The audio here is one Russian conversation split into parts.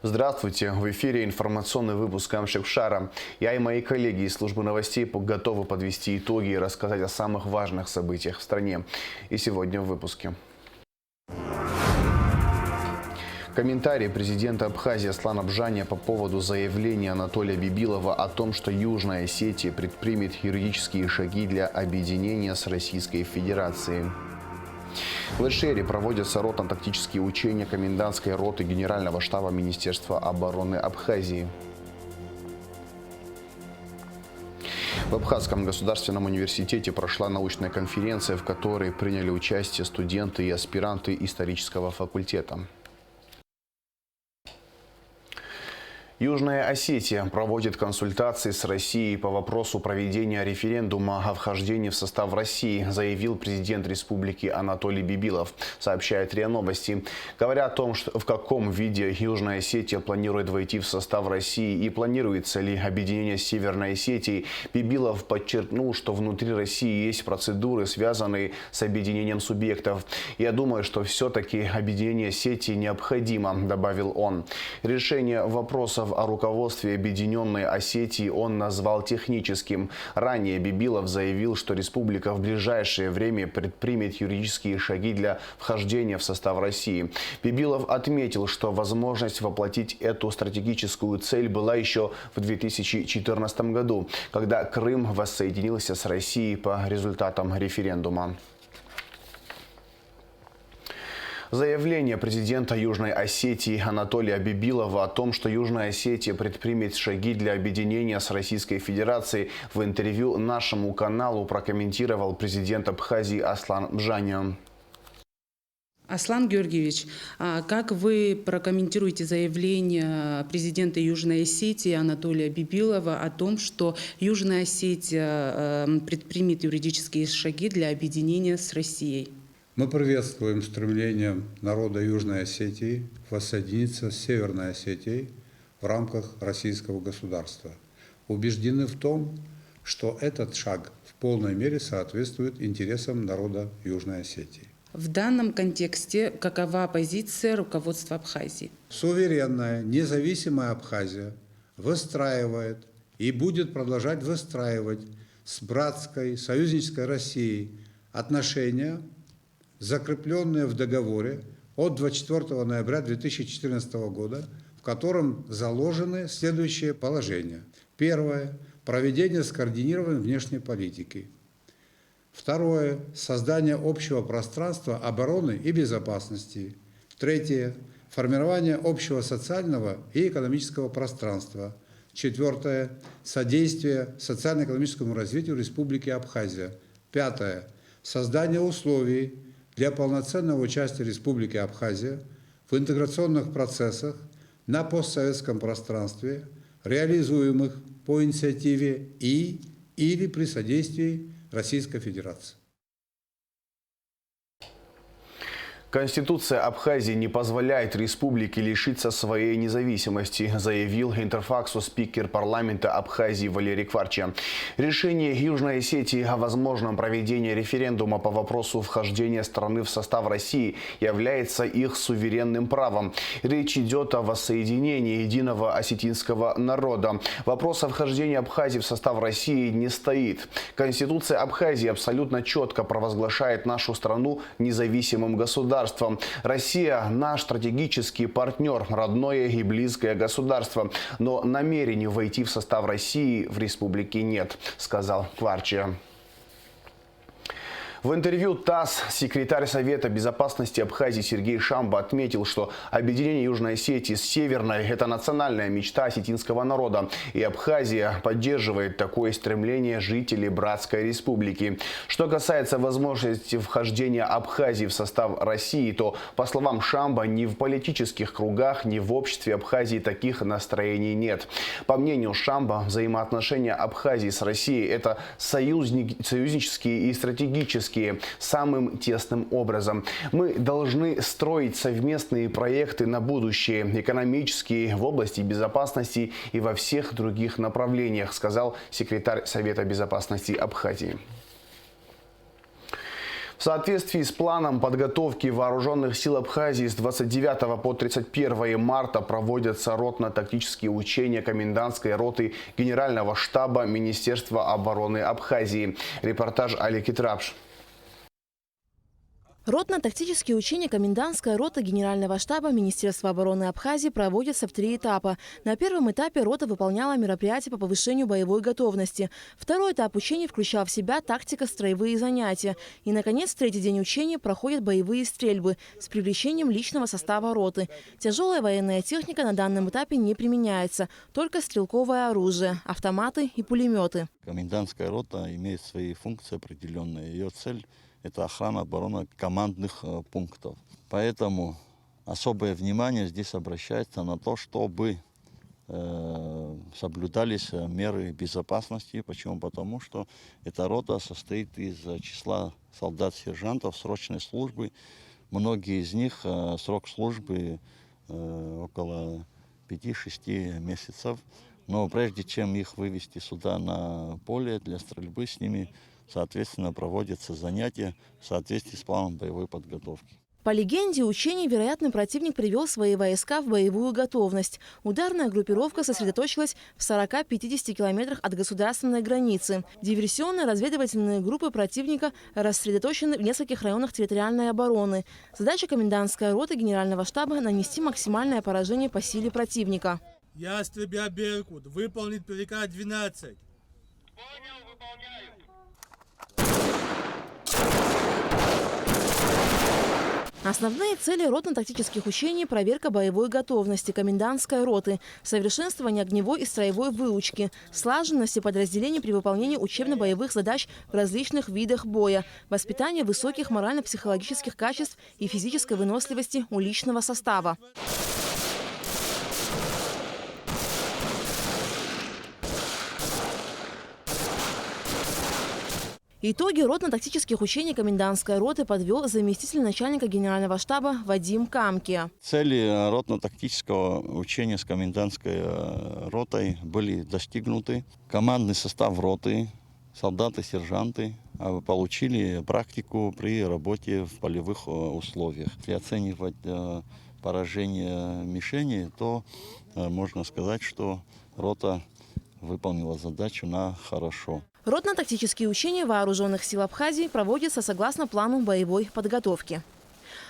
Здравствуйте! В эфире информационный выпуск Амшикшара. Я и мои коллеги из службы новостей готовы подвести итоги и рассказать о самых важных событиях в стране. И сегодня в выпуске. Комментарий президента Абхазии Аслана Бжаня по поводу заявления Анатолия Бибилова о том, что Южная Осетия предпримет юридические шаги для объединения с Российской Федерацией. В Эшере проводятся ротно-тактические учения комендантской роты Генерального штаба Министерства обороны Абхазии. В Абхазском государственном университете прошла научная конференция, в которой приняли участие студенты и аспиранты исторического факультета. Южная Осетия проводит консультации с Россией по вопросу проведения референдума о вхождении в состав России, заявил президент республики Анатолий Бибилов, сообщает РИА Новости. Говоря о том, в каком виде Южная Осетия планирует войти в состав России и планируется ли объединение с Северной Осетией, Бибилов подчеркнул, что внутри России есть процедуры, связанные с объединением субъектов. «Я думаю, что все-таки объединение Осетии необходимо», – добавил он. Решение вопросов о руководстве Объединенной Осетии он назвал техническим. Ранее Бибилов заявил, что республика в ближайшее время предпримет юридические шаги для вхождения в состав России. Бибилов отметил, что возможность воплотить эту стратегическую цель была еще в 2014 году, когда Крым воссоединился с Россией по результатам референдума. Заявление президента Южной Осетии Анатолия Бибилова о том, что Южная Осетия предпримет шаги для объединения с Российской Федерацией, в интервью нашему каналу прокомментировал президент Абхазии Аслан Бжаня. Аслан Георгиевич, как вы прокомментируете заявление президента Южной Осетии Анатолия Бибилова о том, что Южная Осетия предпримет юридические шаги для объединения с Россией? Мы приветствуем стремление народа Южной Осетии воссоединиться с Северной Осетией в рамках российского государства. Убеждены в том, что этот шаг в полной мере соответствует интересам народа Южной Осетии. В данном контексте какова позиция руководства Абхазии? Суверенная, независимая Абхазия выстраивает и будет продолжать выстраивать с братской, союзнической Россией отношения, закрепленные в договоре от 24 ноября 2014 года, в котором заложены следующие положения. Первое – проведение скоординированной внешней политики. Второе – создание общего пространства обороны и безопасности. Третье – формирование общего социального и экономического пространства. Четвертое – содействие социально-экономическому развитию Республики Абхазия. Пятое – создание условий для полноценного участия Республики Абхазия в интеграционных процессах на постсоветском пространстве, реализуемых по инициативе или при содействии Российской Федерации. Конституция Абхазии не позволяет республике лишиться своей независимости, заявил Интерфаксу спикер парламента Абхазии Валерий Кварча. Решение Южной Осетии о возможном проведении референдума по вопросу вхождения страны в состав России является их суверенным правом. Речь идет о воссоединении единого осетинского народа. Вопрос о вхождении Абхазии в состав России не стоит. Конституция Абхазии абсолютно четко провозглашает нашу страну независимым государством. Россия – наш стратегический партнер, родное и близкое государство. Но намерений войти в состав России в республике нет, сказал Кварча. В интервью ТАСС секретарь Совета безопасности Абхазии Сергей Шамба отметил, что объединение Южной Осетии с Северной – это национальная мечта осетинского народа. И Абхазия поддерживает такое стремление жителей братской республики. Что касается возможности вхождения Абхазии в состав России, то, по словам Шамба, ни в политических кругах, ни в обществе Абхазии таких настроений нет. По мнению Шамба, взаимоотношения Абхазии с Россией – это союзнические и стратегические, самым тесным образом. Мы должны строить совместные проекты на будущее, экономические, в области безопасности и во всех других направлениях, сказал секретарь Совета безопасности Абхазии. В соответствии с планом подготовки вооруженных сил Абхазии с 29 по 31 марта проводятся ротно-тактические учения комендантской роты Генерального штаба Министерства обороны Абхазии. Репортаж Алеки Трапш. Ротно-тактические учения комендантская рота Генерального штаба Министерства обороны Абхазии проводятся в 3 этапа. На первом этапе рота выполняла мероприятия по повышению боевой готовности. Второй этап учений включал в себя тактико-строевые занятия. И, наконец, в 3-й день учений проходят боевые стрельбы с привлечением личного состава роты. Тяжелая военная техника на данном этапе не применяется, только стрелковое оружие, автоматы и пулеметы. Комендантская рота имеет свои функции определенные. Ее цель – это охрана, оборона командных пунктов. Поэтому особое внимание здесь обращается на то, чтобы соблюдались меры безопасности. Почему? Потому что эта рота состоит из числа солдат-сержантов срочной службы. Многие из них срок службы около 5-6 месяцев. Но прежде чем их вывести сюда на поле для стрельбы, с ними соответственно, проводятся занятия в соответствии с планом боевой подготовки. По легенде учений вероятный противник привел свои войска в боевую готовность. Ударная группировка сосредоточилась в 40-50 километрах от государственной границы. Диверсионно-разведывательные группы противника рассредоточены в нескольких районах территориальной обороны. Задача комендантской роты Генерального штаба – нанести максимальное поражение по силе противника. Ястребя Беркут, выполнить приказ 12. Понял, выполняю. Основные цели ротно-тактических учений – проверка боевой готовности комендантской роты, совершенствование огневой и строевой выучки, слаженности подразделений при выполнении учебно-боевых задач в различных видах боя, воспитание высоких морально-психологических качеств и физической выносливости у личного состава. Итоги ротно-тактических учений комендантской роты подвел заместитель начальника Генерального штаба Вадим Камки. Цели ротно-тактического учения с комендантской ротой были достигнуты. Командный состав роты, солдаты, сержанты получили практику при работе в полевых условиях. Если оценивать поражение мишени, то можно сказать, что рота выполнила задачу на хорошо. Ротно-тактические учения вооруженных сил Абхазии проводятся согласно плану боевой подготовки.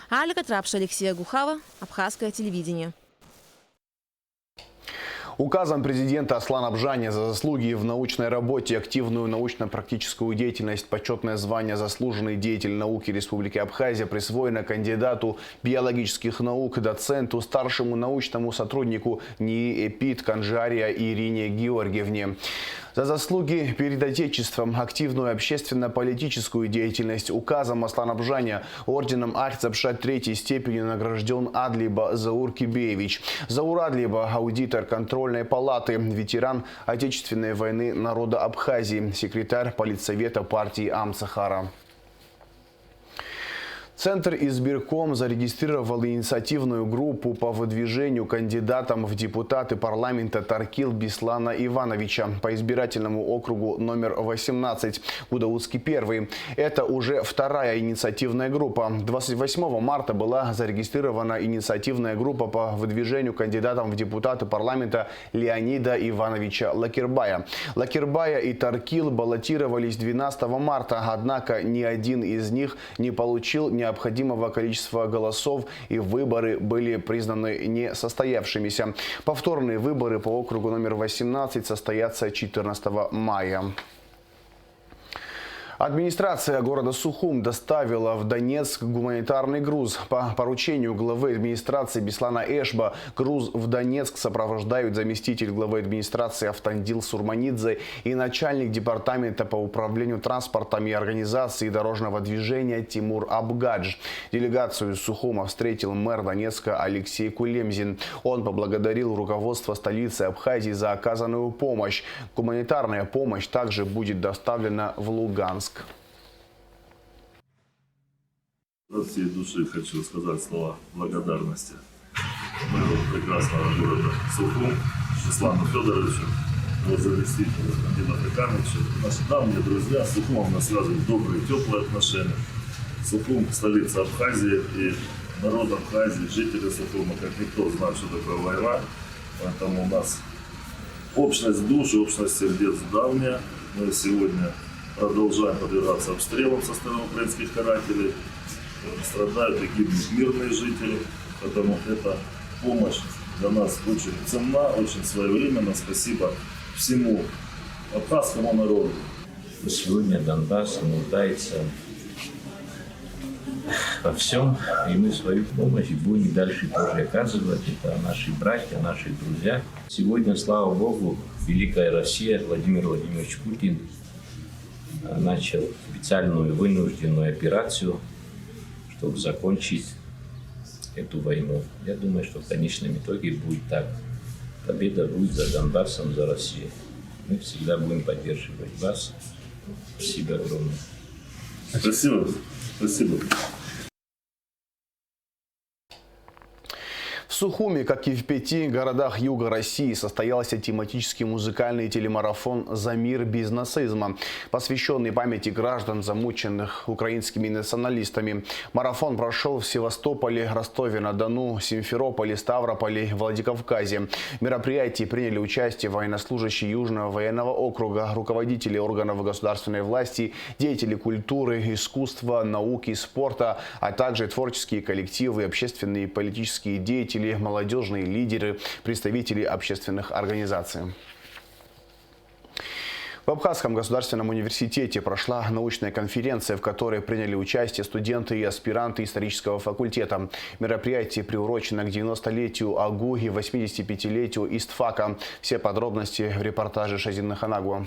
Алика Трапша, Алексея Гухава, Абхазское телевидение. Указом президента Аслана Абжани за заслуги в научной работе, активную научно-практическую деятельность, почетное звание «Заслуженный деятель науки Республики Абхазия» присвоено кандидату биологических наук, доценту, старшему научному сотруднику НИИ «Эпид» Канжария Ирине Георгиевне. За заслуги перед Отечеством, активную общественно-политическую деятельность указом Аслана Абжани орденом Ахтзапша 3-й степени награжден Адлиба Заур Кибеевич. Заур Адлиба – аудитор контрольной палаты, ветеран Отечественной войны народа Абхазии, секретарь политсовета партии Амцахара. Центр избирком зарегистрировал инициативную группу по выдвижению кандидатом в депутаты парламента Таркил Беслана Ивановича по избирательному округу номер 18, Гудаутский 1. Это уже вторая инициативная группа. 28 марта была зарегистрирована инициативная группа по выдвижению кандидатом в депутаты парламента Леонида Ивановича Лакирбая. Лакирбая и Таркил баллотировались 12 марта, однако ни один из них не получил необходимого количества голосов, и выборы были признаны несостоявшимися. Повторные выборы по округу номер 18 состоятся 14 мая. Администрация города Сухум доставила в Донецк гуманитарный груз. По поручению главы администрации Беслана Эшба груз в Донецк сопровождают заместитель главы администрации Автандил Сурманидзе и начальник департамента по управлению транспортом и организации дорожного движения Тимур Абгадж. Делегацию из Сухума встретил мэр Донецка Алексей Кулемзин. Он поблагодарил руководство столицы Абхазии за оказанную помощь. Гуманитарная помощь также будет доставлена в Луганск. От всей души хочу сказать слова благодарности мэру прекрасного города Сухум Беслану Федоровичу, его заместителю Владимиру Николаевичу. Наши давние друзья, с Сухумом нас связывают добрые, теплые отношения. Сухум – столица Абхазии, и народ Абхазии, жители Сухума, как никто, знает, что такое война. Поэтому у нас общность душ, общность сердец давняя. Мы сегодня продолжаем подвергаться обстрелам со стороны украинских карателей. Страдают и гибнут мирные жители. Поэтому эта помощь для нас очень ценна, очень своевременна. Спасибо всему абхазскому народу. Сегодня Донбасс нуждается во всем, и мы свою помощь будем дальше тоже оказывать. Это наши братья, наши друзья. Сегодня, слава Богу, Великая Россия, Владимир Владимирович Путин начал специальную вынужденную операцию, чтобы закончить эту войну. Я думаю, что в конечном итоге будет так. Победа будет за Донбассом, за Россией. Мы всегда будем поддерживать вас. Спасибо огромное. Спасибо. Спасибо. В Сухуми, как и в 5 городах юга России, состоялся тематический музыкальный телемарафон «За мир без нацизма», посвященный памяти граждан, замученных украинскими националистами. Марафон прошел в Севастополе, Ростове-на-Дону, Симферополе, Ставрополе, Владикавказе. В мероприятии приняли участие военнослужащие Южного военного округа, руководители органов государственной власти, деятели культуры, искусства, науки, спорта, а также творческие коллективы, общественные и политические деятели, молодежные лидеры, представители общественных организаций. В Абхазском государственном университете прошла научная конференция, в которой приняли участие студенты и аспиранты исторического факультета. Мероприятие приурочено к 90-летию АГУ и 85-летию ИСТФАКа. Все подробности в репортаже Шазины Ханагуа.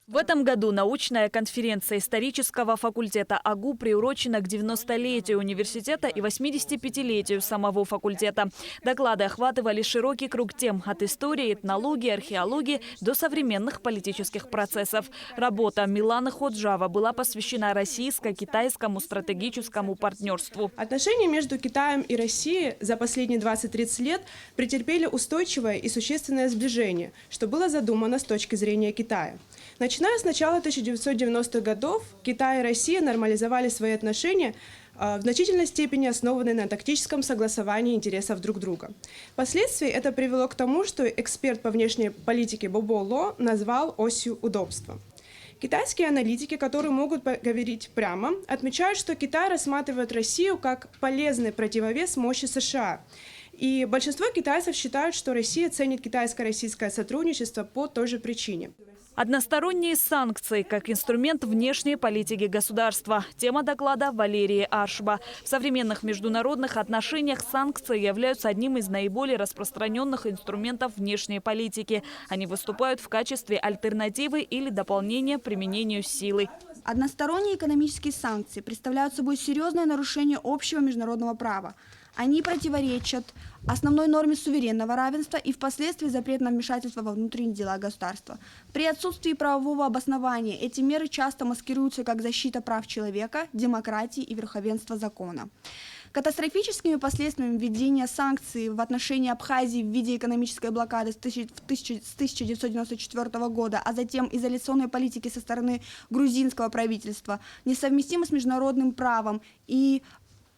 В этом году научная конференция исторического факультета АГУ приурочена к 90-летию университета и 85-летию самого факультета. Доклады охватывали широкий круг тем – от истории, этнологии, археологии до современных политических процессов. Работа Миланы Ходжава была посвящена российско-китайскому стратегическому партнерству. Отношения между Китаем и Россией за последние 20-30 лет претерпели устойчивое и существенное сближение, что было задумано с точки зрения Китая. Начиная с начала 1990-х годов, Китай и Россия нормализовали свои отношения, в значительной степени основанные на тактическом согласовании интересов друг друга. Впоследствии это привело к тому, что эксперт по внешней политике Бобо Ло назвал осью удобства. Китайские аналитики, которые могут говорить прямо, отмечают, что Китай рассматривает Россию как полезный противовес мощи США. И большинство китайцев считают, что Россия ценит китайско-российское сотрудничество по той же причине. Односторонние санкции как инструмент внешней политики государства. Тема доклада Валерии Аршба. В современных международных отношениях санкции являются одним из наиболее распространенных инструментов внешней политики. Они выступают в качестве альтернативы или дополнения применению силы. Односторонние экономические санкции представляют собой серьезное нарушение общего международного права. Они противоречат основной норме суверенного равенства и впоследствии запрет на вмешательство во внутренние дела государства. При отсутствии правового обоснования эти меры часто маскируются как защита прав человека, демократии и верховенства закона. Катастрофическими последствиями введения санкций в отношении Абхазии в виде экономической блокады с 1994 года, а затем изоляционной политики со стороны грузинского правительства, несовместимы с международным правом и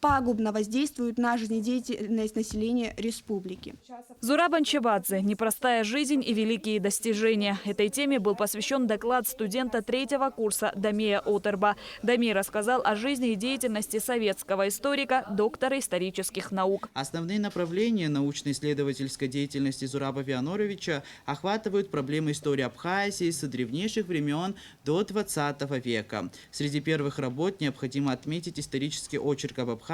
пагубно воздействуют на жизнедеятельность населения республики. Зураб Анчевадзе. Непростая жизнь и великие достижения. Этой теме был посвящен доклад студента 3-го курса Дамия Отерба. Дамий рассказал о жизни и деятельности советского историка, доктора исторических наук. Основные направления научно-исследовательской деятельности Зураба Вианоровича охватывают проблемы истории Абхазии с древнейших времен до 20 века. Среди первых работ необходимо отметить исторический очерк об Абхазии,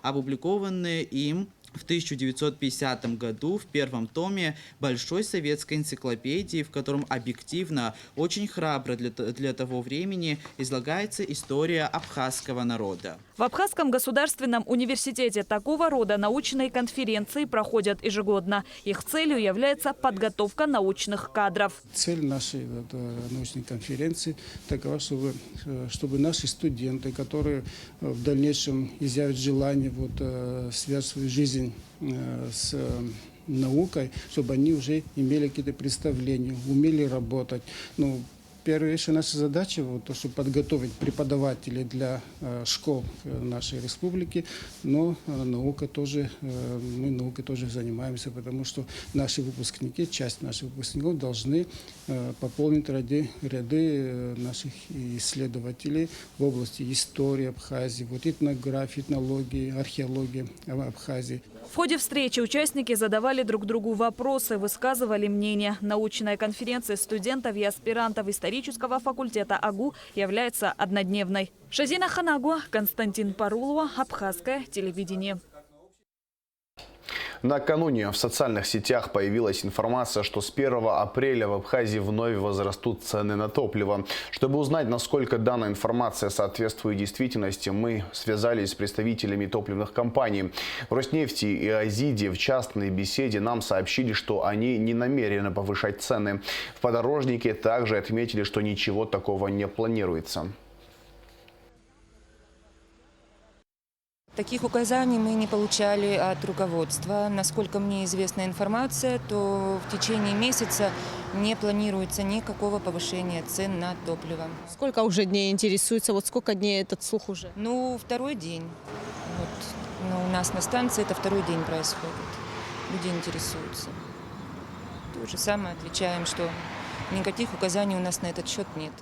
опубликованные им в 1950 году в первом томе Большой советской энциклопедии, в котором объективно, очень храбро для того времени излагается история абхазского народа. В Абхазском государственном университете такого рода научные конференции проходят ежегодно. Их целью является подготовка научных кадров. Цель нашей научной конференции такова, чтобы наши студенты, которые в дальнейшем изъявят желание связать свою жизнь с наукой, чтобы они уже имели какие-то представления, умели работать. первая наша задача, вот, то, чтобы подготовить преподавателей для школ нашей республики, но мы наукой тоже занимаемся, потому что наши выпускники, часть наших выпускников должны пополнить ряды наших исследователей в области истории Абхазии, вот этнографии, этнологии, археологии Абхазии. В ходе встречи участники задавали друг другу вопросы, высказывали мнения. Научная конференция студентов и аспирантов исторического факультета АГУ является однодневной. Шазина Ханагуа, Константин Парулова, Абхазское телевидение. Накануне в социальных сетях появилась информация, что с 1 апреля в Абхазии вновь возрастут цены на топливо. Чтобы узнать, насколько данная информация соответствует действительности, мы связались с представителями топливных компаний. В Роснефти и Азиде в частной беседе нам сообщили, что они не намерены повышать цены. В подорожнике также отметили, что ничего такого не планируется. Таких указаний мы не получали от руководства. Насколько мне известна информация, то в течение месяца не планируется никакого повышения цен на топливо. Сколько уже дней интересуется? Вот сколько дней этот слух уже? Ну, второй день. У нас на станции это второй день происходит. Люди интересуются. То же самое отвечаем, что никаких указаний у нас на этот счет нет.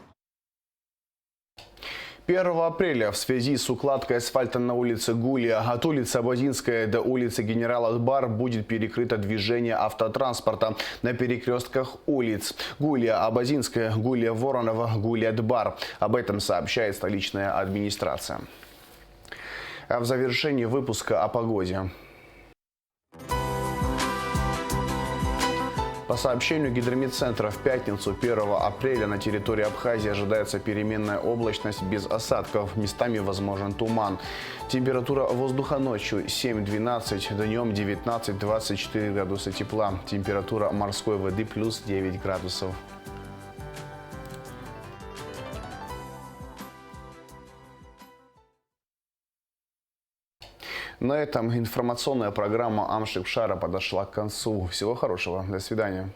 1 апреля в связи с укладкой асфальта на улице Гулия от улицы Абазинская до улицы Генерала Бар будет перекрыто движение автотранспорта на перекрестках улиц Гулия Абазинская, Гулия Воронова, Гулия Дбар. Об этом сообщает столичная администрация. А в завершении выпуска о погоде. По сообщению Гидрометцентра, в пятницу 1 апреля на территории Абхазии ожидается переменная облачность без осадков. Местами возможен туман. Температура воздуха ночью 7-12, днем 19-24 градуса тепла. Температура морской воды плюс 9 градусов. На этом информационная программа Амшикшара подошла к концу. Всего хорошего. До свидания.